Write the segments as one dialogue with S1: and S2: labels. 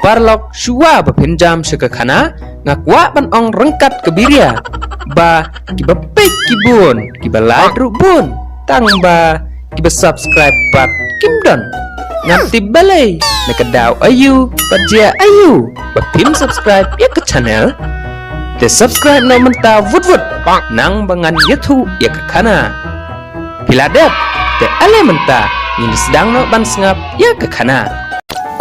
S1: parlok shua bapinjam syekakana ngakwa ban ong rengkat kebiria ba kiba pek kibun kiba like rubun tang ba kiba subscribe pat kimdon nganti balai nakadaw ayu pajia ayu bapim subscribe ya ke channel te subscribe na menta vut nang bangan YouTube ya ke kana piladep te ale menta ini sedang no ban sengap ya ke kana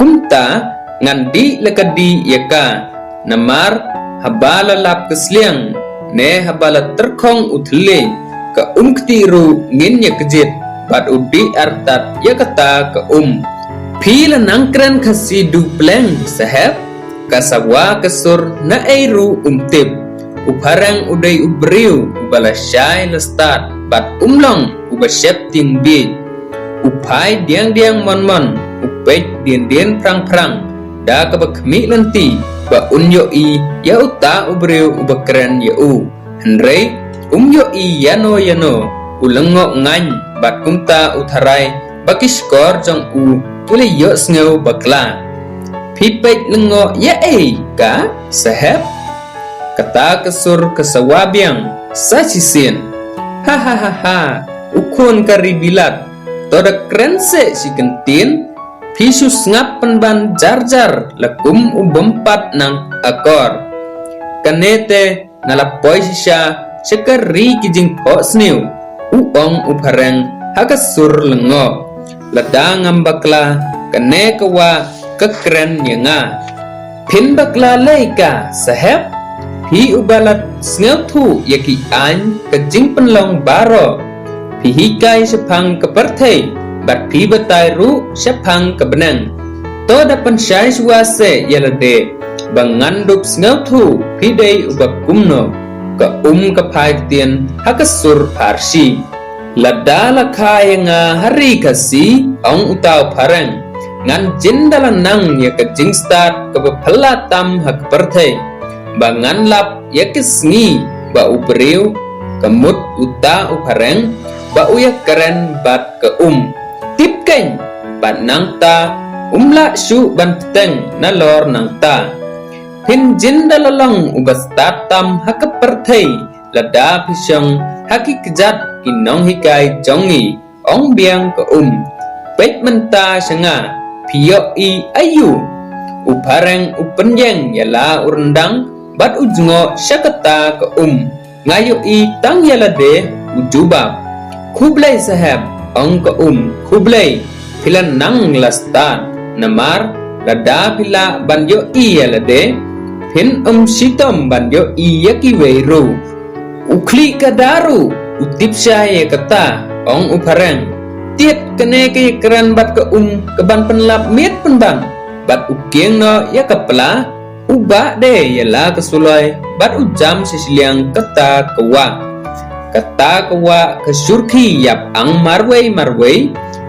S1: kumta ngandi lekadi ya ka namar habala lap kesliang ne habala terkong utle ka ktiru ngin ya kejit bat udi artat ya kata ka pila nangkran kasi dupleng sahab kasawa kasur na airu tip uparang uday ubriu ubala syai lestat bat umlong ubasyep ting bi upai diang mon upet dien prang da kabakmi lanti ba unyo i ya uta ubriu ubakren ya henrei yo i yano ulengo ngany bat kumta utharai bakiskor jong kule yo sngew bakla pipek lengo ya ka sahab kata kesur kesawabiang sacisin hahaha ukun karibilat toda krense si kentin pisus ngapen ban jar lakum ubempat nang akor kanete nalapoy siya sekari kijing po snew uong upareng hakasur lengo ladang ambakla kane kawa kekeren nga pin bakla leika sahab pi ubalat sngeltu yaki an kejing penlong baro pi hikai sepang kepertei bat pi batai ru sepang kebenang to dapan syai suase yalade bangandup sngeltu pi dei ubak kumno ka kapai tien hakasur parsi ladala kaya nga hari kasi ang utaw parang ngan jindalan nang ya kejing start kabapalatam hakpertay bangan lap ya kesngi ba ubriu kemut uta upareng ba uyak keren bat ke tipkeng bat nang ta umla syu ban peteng nalor nang ta pin jindalalong ubastatam hakpertay lada pisyong haki kejat kinong hikai jongi ong biang ke pet menta senga pio i ayu upareng upenyeng yala urendang bat ujungo syakata ke ngayu i tang yala de ujubab kublai sahab ong ke kublai pilan nang lastan namar lada pila banyo i yala de pin sitom banyo i yaki weiru ukli kadaru utip syaya kata ong upareng tiet kene ke keran bat ke keban penlap miet penbang bat ukieng no ya kepala uba de yala kesuloi bat ujam sisiliang kata kewa kesurki yap ang marwei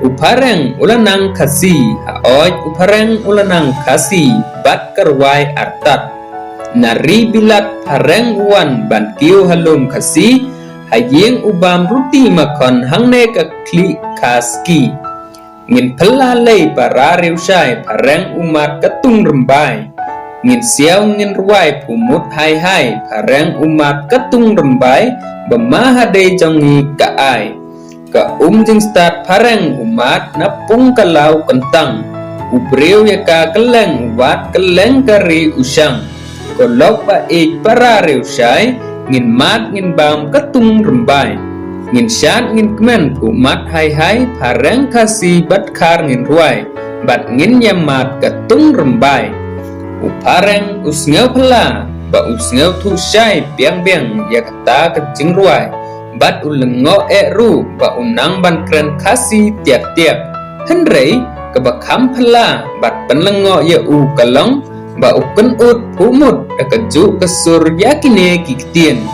S1: upareng ulanang kasi haoj upareng ulanang kasi bat kerwai artat nari bilat pareng wan ban kiu halum kasi hayeng ubam ruti makon hangne ka kli kaski ngin pelalei para riusai pareng umat ketung rembai ngin siau ngin ruai pumut hai pareng umat ketung rembai bemahade jongi ka ai ka jing start pareng umat napung kalau kentang ubriu ya ka keleng ubat keleng kari usang kolok ba para riusai ngin mat ngin bam ketung rembai ngin syat ngin kemen umat hai pareng kasi bat kar ngin ruai bat ngin yamat ketung rembai upareng usngeu pela ba usngeu tu syai biang ya kata kejing ruai bat ulengo ru ba unang ban kren kasi tiap henrei kebakam pela bat penlengo ya kalong ba ukun pumut keju kesur yakine kiktien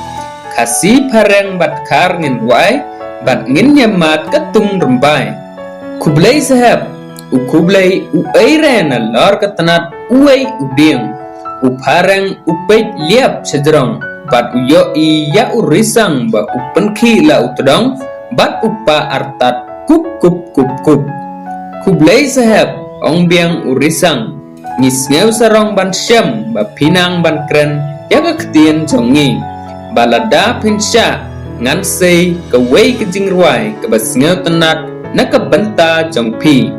S1: kasi pareng bat kar ngin ruai bat ngin yamat ketung rembai kublai sahab ukublai uairen lor ketanat uai uding upareng upet liap sejerong bat uyo i ya urisang ba upen ki la utodong bat upa artat kublai sahab ong biang urisang ngisngeu sarong ban syam ba pinang ban kren yaga ktien jongi balada pinsya ngan sei ka wei ka jingruai ka basngeu tenat na ka banta jongpi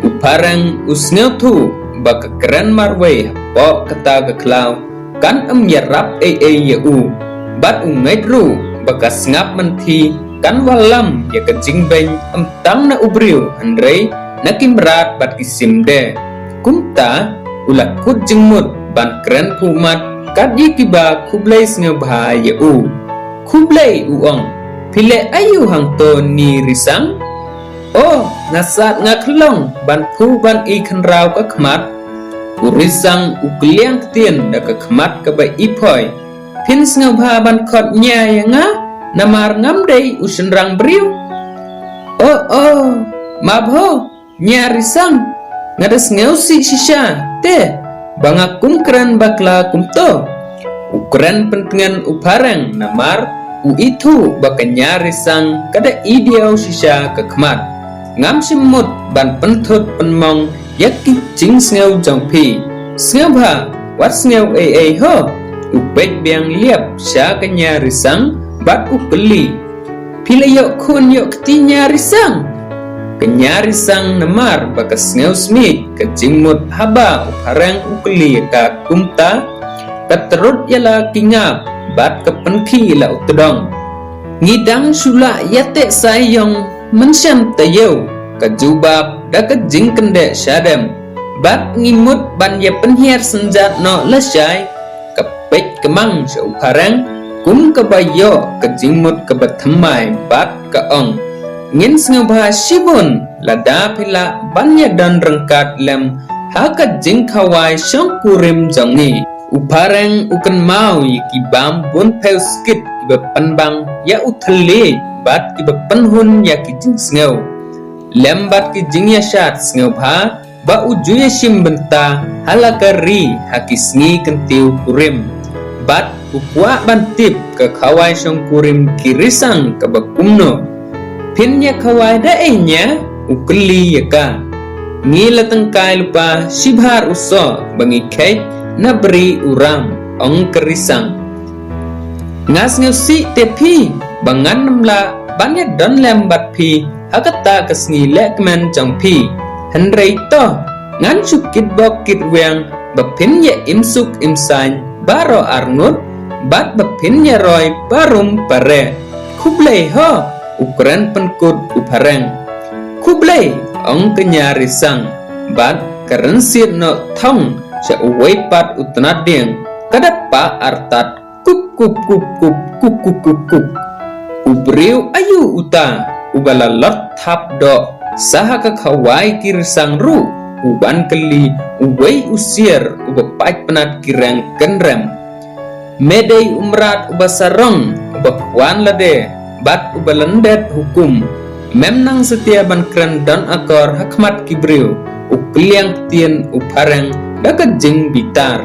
S1: uparang usngeu tu ba ka kren marwei po kata ka klau kan yarap yau bat ungai ru ba ka ngap menti kan walam ya ka jingbeng tang na ubriu handrei na kimrat bat kisimde kumta ulat kut jengmut ban kren pumat kat yikiba kublai snge bahaya kublai uang pile ayu hang to ni risang ngasat ngaklong ban pu ban ikan rau ka khmat urisang ukliang tien da ka khmat ka ba ipoi pin snge bah ban khot nya yanga namar ngamdei usenrang briu mabho nya risang ngadas ngeu si shisha te bangakum keren bakla kumto ukren pentingan uparang namar itu bakanya risang kada ideau shisha kekmat ngam simut ban pentut penmong yaki jing ngeu jongpi ngabha wat ngeu ho upek biang liap sha kanya risang bat ukeli pilayok kun yok ketinya risang kenyari sang namar bakas ngeu smik ke jingmut haba uparang ukeli ka kumta katerut yala kingap bat ke penki la utedong ngidang sula yate sayong mensyam tayau ke jubab da ke jing kende syadem bat ngimut ban ya penhiar senjat no lesai ke pek kemang se uparang kum ke bayo ke jingmut ke batemai bat ke ong ngin ngabah shibun lada pila banya dan rengkat lem haka jing khawai syong kurim jongi uparang ukan mau yiki bam bun peuskit kiba panbang ya uthale bat kiba penhun ya ki jing ngau lem bat ki jing ya shat ngau bha ba uju ya shim benta halakari haki sngi kentiu kurim bat ukwa bantip ke khawai syong kurim kirisang ke bakumno pinnya kawai daenya ukeli yaka ngila tengkai lupa shibhar uso bangi kait na beri uram ong kerisang ngas ngeusi tepi bangan namla banyak don lembat pi hakata kesngi lekmen jongpi henrei to ngan sukit bokit weng bapinnya imsuk imsain baro arnut bat bapinnya roy barum pare kublai ho ukuran penkut uparang kublai ong kenyari sang bat kerensit no thong sa uway pat utanat ding kadapa artat kup kup kup kup kup kup kup kup ubriu ayu uta ubalalot thap do saha ka khawai kirsang ru uban keli uway usier ubapat penat kirang kenrem medei umrat ubasarong ubakwan lade bat ubalandet hukum memnang setia ban kren dan akor hakmat kibriu ukliang tien uparang dakat jing bitar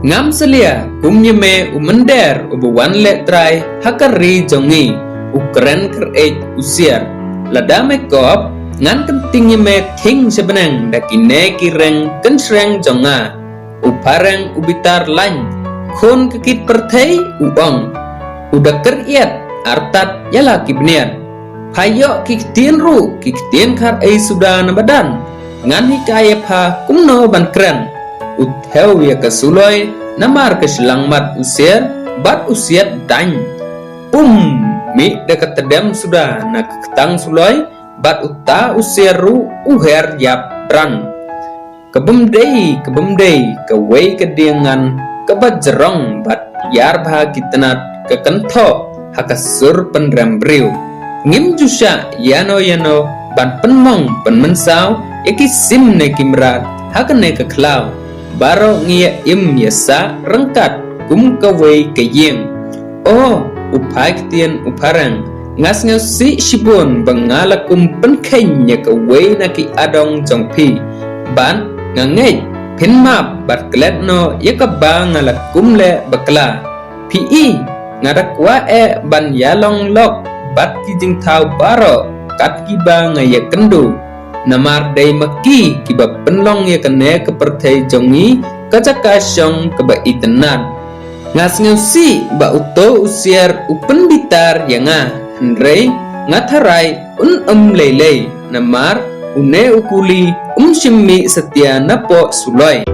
S1: ngam selia kumyeme umender ubuwan letrai hakari jongi ukren kereit usiar ladame kop ngan kentingnya me ting sebenang dakine kireng kensreng jonga uparang ubitar lain kun kekit pertai uang udah keriat artat yala kibnian payo kiktien ru kiktien kar sudah nabadan ngan hikaya pa kumno ban kren utheu ya kasuloi namar keselangmat usier bat usiat dan mi dekat tedem sudah nak ketang suloi bat utta usier ru uher yap dran kebemdei kewei kediangan kebat jerong bat yar bah kitenat kekento hakasur penrambriu ngim jusha yano ban penmong penmensau iki sim ne kimrat hakane keklau baro ngia im yasa rengkat kum kawai kayeng upai tien uparang ngas si shibun bangala kum penkenya kawai naki adong jongpi ban ngangej pinmap bat kletno yakaba ngala kumle bakla pi ngarakwa ban yalong lok bat kijing tau baro kat kiba ngaya kendu namar day maki kiba penlong ya kene kepertai jongi kacakasyong keba itenan ngas ngeusi ba uto usiar upen bitar yanga hendrei ngatharai lelei namar une ukuli simmi setia napo suloi